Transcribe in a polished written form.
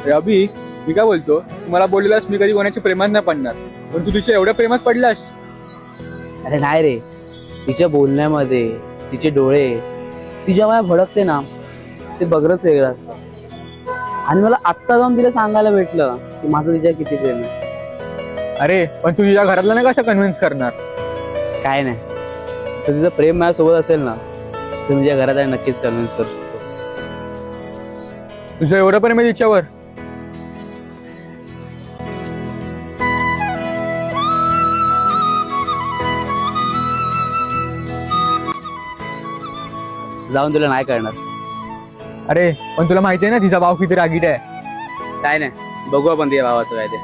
अरे अभि, मी काय बोलतो, तू मला बोललेलास मी कधी कोणाच्या प्रेमात नाही पडणार, पण तू तिच्या एवढ्या प्रेमात पडलास. अरे नाही रे, तिच्या बोलण्यामध्ये तिचे डोळे, ती जेव्हा भडकते ना, ते बघणंच वेगळं असतं. आणि मला आत्ता जाऊन तिला सांगायला भेटलं की माझं तिच्या किती प्रेम आहे. अरे पण तू तुझ्या घरातला नाही कसं कन्व्हिन्स करणार? काय नाही, तर तिचं प्रेम माझ्यासोबत असेल ना, तर तुझ्या घरात आहे नक्कीच कन्व्हिन्स करू शकतो. तुझं एवढं प्रेम आहे तिच्यावर? जाऊन तुला नाही करणार. अरे पण तुला माहिती आहे ना तिचा भाव किती रागीट आहे. काय नाही, बघू आपण तिच्या भावाचं काय ते.